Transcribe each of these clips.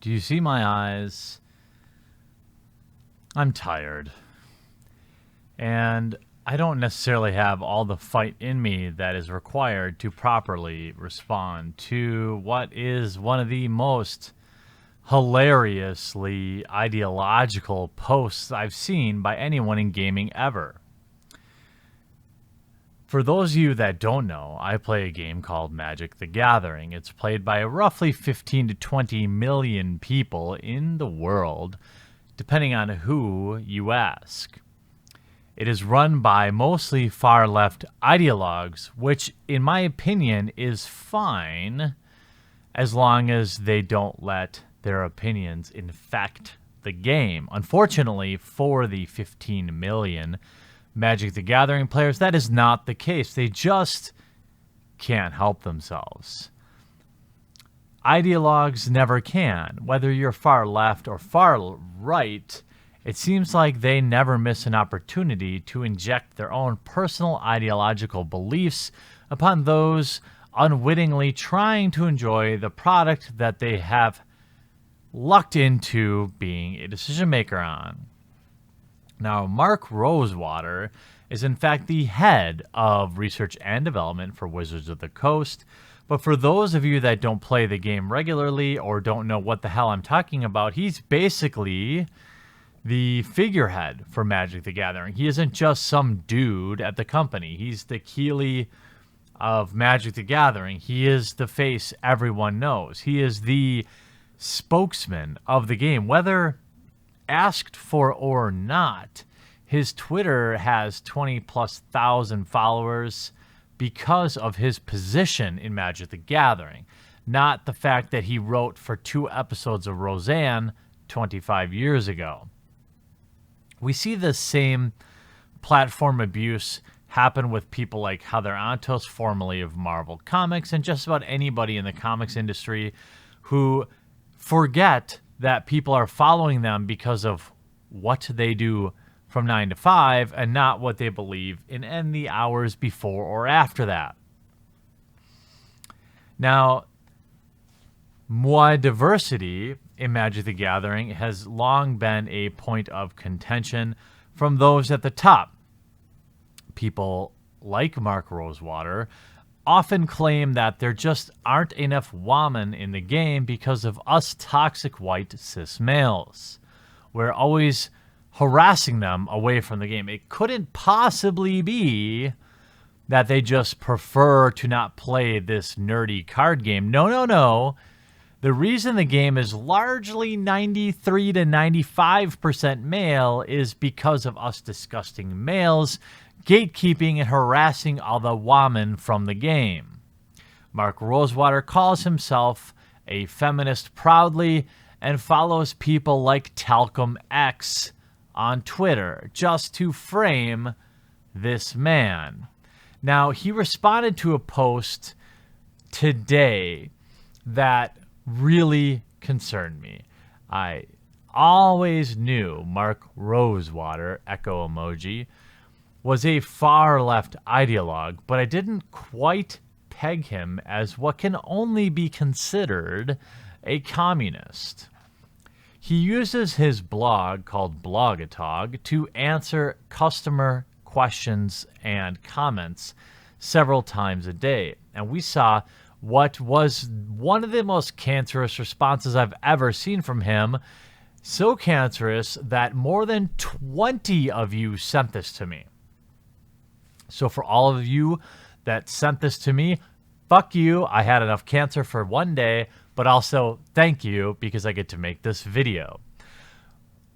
Do you see my eyes? I'm tired. And I don't necessarily have all the fight in me that is required to properly respond to what is one of the most hilariously ideological posts I've seen by anyone in gaming ever. For those of you that don't know, I play a game called Magic the Gathering. It's played by roughly 15 to 20 million people in the world, depending on who you ask. It is run by mostly far-left ideologues, which, in my opinion, is fine as long as they don't let their opinions infect the game. Unfortunately, for the 15 million Magic the Gathering players, that is not the case. They just can't help themselves. Ideologues never can. Whether you're far left or far right, it seems like they never miss an opportunity to inject their own personal ideological beliefs upon those unwittingly trying to enjoy the product that they have lucked into being a decision maker on. Now, Mark Rosewater is in fact the head of research and development for Wizards of the Coast. But for those of you that don't play the game regularly or don't know what the hell I'm talking about, he's basically the figurehead for Magic the Gathering. He isn't just some dude at the company. He's the Keeley of Magic the Gathering. He is the face everyone knows. He is the spokesman of the game, whether asked for or not. His Twitter has 20+ thousand followers because of his position in Magic the Gathering, not the fact that he wrote for 2 episodes of Roseanne 25 years ago. We see the same platform abuse happen with people like Heather Antos, formerly of Marvel Comics, and just about anybody in the comics industry who forget that people are following them because of what they do from 9 to 5 and not what they believe in the hours before or after that. Now, more diversity in Magic the Gathering has long been a point of contention from those at the top. People like Mark Rosewater often claim that there just aren't enough women in the game because of us toxic white cis males. We're always harassing them away from the game. It couldn't possibly be that they just prefer to not play this nerdy card game. No. The reason the game is largely 93 to 95% male is because of us disgusting males gatekeeping and harassing all the women from the game. Mark Rosewater calls himself a feminist proudly and follows people like Talcum X on Twitter just to frame this man. Now, he responded to a post today that really concerned me. I always knew Mark Rosewater, echo emoji, was a far-left ideologue, but I didn't quite peg him as what can only be considered a communist. He uses his blog, called Blogatog, to answer customer questions and comments several times a day. And we saw what was one of the most cancerous responses I've ever seen from him. So cancerous that more than 20 of you sent this to me. So for all of you that sent this to me, fuck you. I had enough cancer for one day, but also thank you because I get to make this video.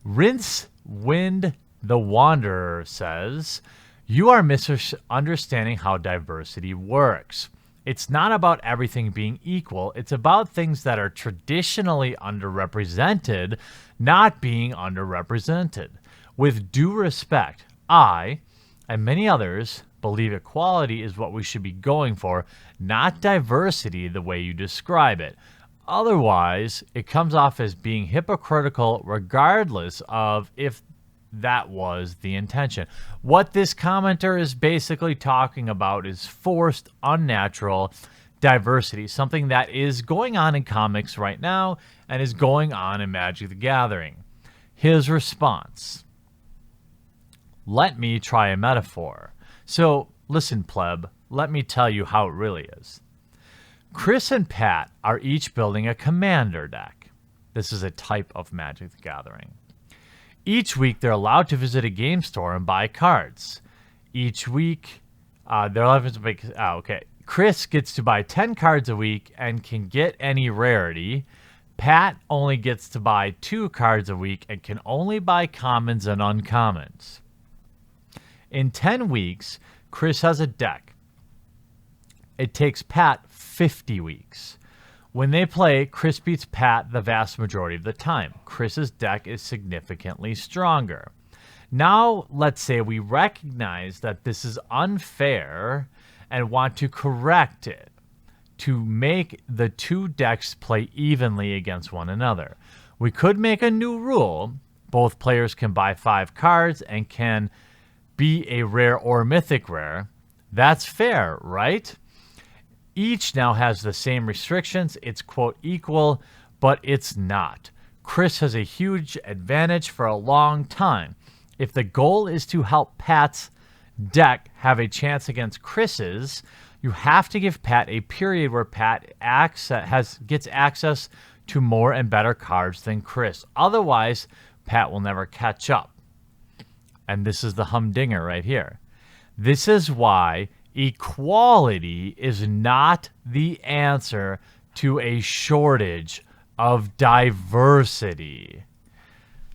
Rince Wind the Wanderer says, you are misunderstanding how diversity works. It's not about everything being equal. It's about things that are traditionally underrepresented not being underrepresented. With due respect, I and many others believe equality is what we should be going for, not diversity the way you describe it. Otherwise, it comes off as being hypocritical regardless of if that was the intention. What this commenter is basically talking about is forced, unnatural, diversity, something that is going on in comics right now and is going on in Magic the Gathering. His response: let me try a metaphor. So listen, pleb, let me tell you how it really is. Chris and Pat are each building a commander deck. This is a type of Magic the Gathering. Each week, they're allowed to visit a game store and buy cards. Each week, they're allowed to make... Chris gets to buy 10 cards a week and can get any rarity. Pat only gets to buy 2 cards a week and can only buy commons and uncommons. In 10 weeks, Chris has a deck. It takes Pat 50 weeks. When they play, Chris beats Pat the vast majority of the time. Chris's deck is significantly stronger. Now, let's say we recognize that this is unfair and want to correct it to make the two decks play evenly against one another. We could make a new rule. Both players can buy 5 cards and can be a rare or mythic rare. That's fair, right? Each now has the same restrictions. It's, quote, equal, but it's not. Chris has a huge advantage for a long time. If the goal is to help Pat's deck have a chance against Chris's, you have to give Pat a period where Pat gets access to more and better cards than Chris. Otherwise, Pat will never catch up. And this is the humdinger right here. This is why equality is not the answer to a shortage of diversity.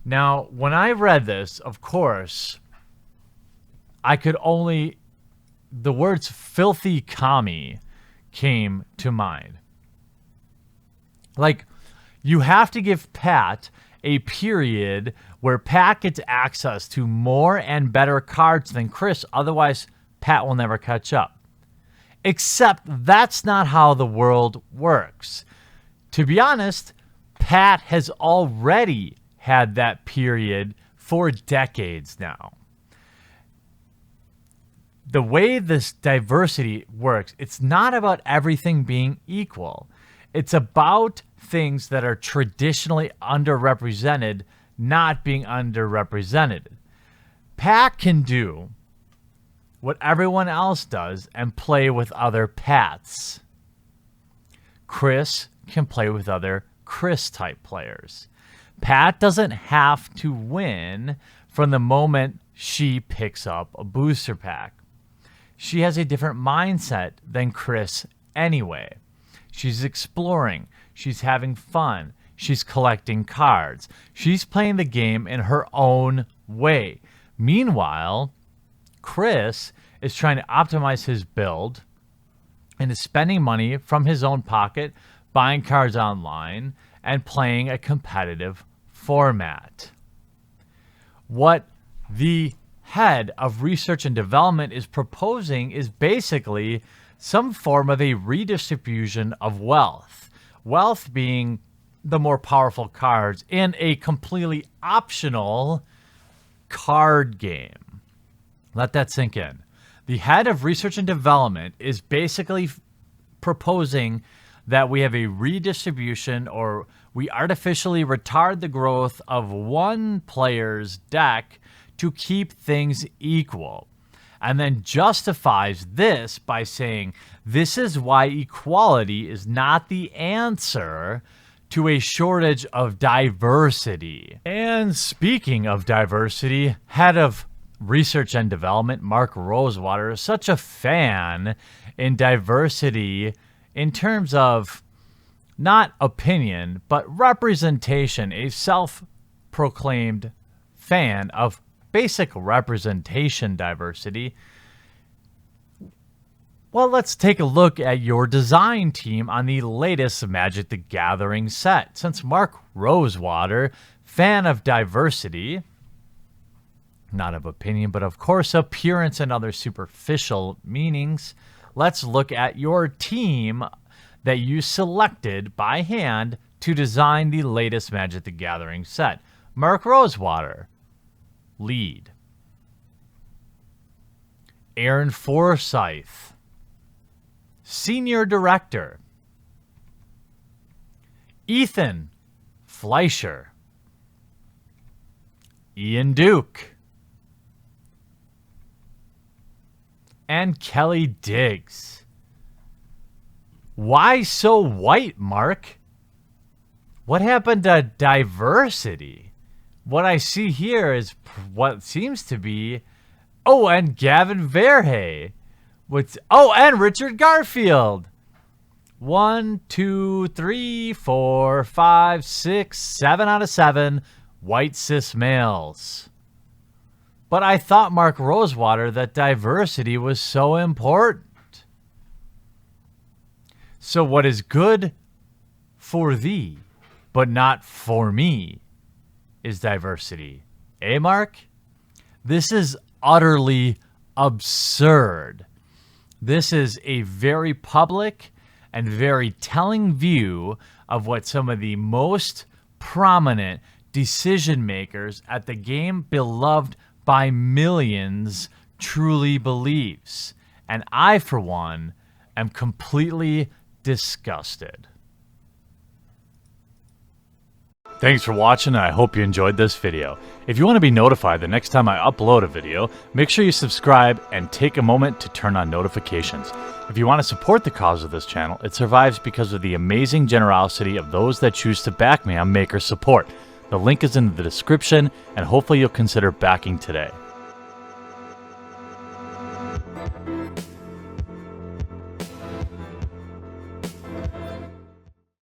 Now, when I read this, of course, the words filthy commie came to mind. Like, you have to give Pat a period where Pat gets access to more and better cards than Chris. Otherwise, Pat will never catch up. Except that's not how the world works. To be honest, Pat has already had that period for decades now. The way this diversity works, it's not about everything being equal. It's about things that are traditionally underrepresented not being underrepresented. Pat can do what everyone else does and play with other Pats. Chris can play with other Chris-type players. Pat doesn't have to win from the moment she picks up a booster pack. She has a different mindset than Chris anyway. She's exploring. She's having fun. She's collecting cards. She's playing the game in her own way. Meanwhile, Chris is trying to optimize his build and is spending money from his own pocket, buying cards online, and playing a competitive format. What the head of research and development is proposing is basically some form of a redistribution of wealth. Wealth being the more powerful cards in a completely optional card game. Let that sink in. The head of research and development is basically proposing that we have a redistribution, or we artificially retard the growth of one player's deck to keep things equal, and then justifies this by saying this is why equality is not the answer to a shortage of diversity. And speaking of diversity, head of research and development Mark Rosewater is such a fan in diversity in terms of not opinion, but representation, a self-proclaimed fan of basic representation diversity. Well, let's take a look at your design team on the latest Magic the Gathering set. Since Mark Rosewater, fan of diversity, not of opinion, but of course appearance and other superficial meanings, let's look at your team that you selected by hand to design the latest Magic the Gathering set. Mark Rosewater, lead. Aaron Forsyth, Senior Director. Ethan Fleischer. Ian Duke. And Kelly Diggs. Why so white, Mark? What happened to diversity? What I see here is what seems to be... Oh, and Gavin Verhey. And Richard Garfield. 1, 2, 3, 4, 5, 6, 7 out of 7 white cis males. But I thought, Mark Rosewater, that diversity was so important. So what is good for thee, but not for me, is diversity. Eh, Mark? This is utterly absurd. This is a very public and very telling view of what some of the most prominent decision makers at the game beloved by millions truly believes. And I, for one, am completely disgusted. Thanks for watching, and I hope you enjoyed this video. If you want to be notified the next time I upload a video, make sure you subscribe and take a moment to turn on notifications. If you want to support the cause of this channel, it survives because of the amazing generosity of those that choose to back me on Maker Support. The link is in the description, and hopefully you'll consider backing today.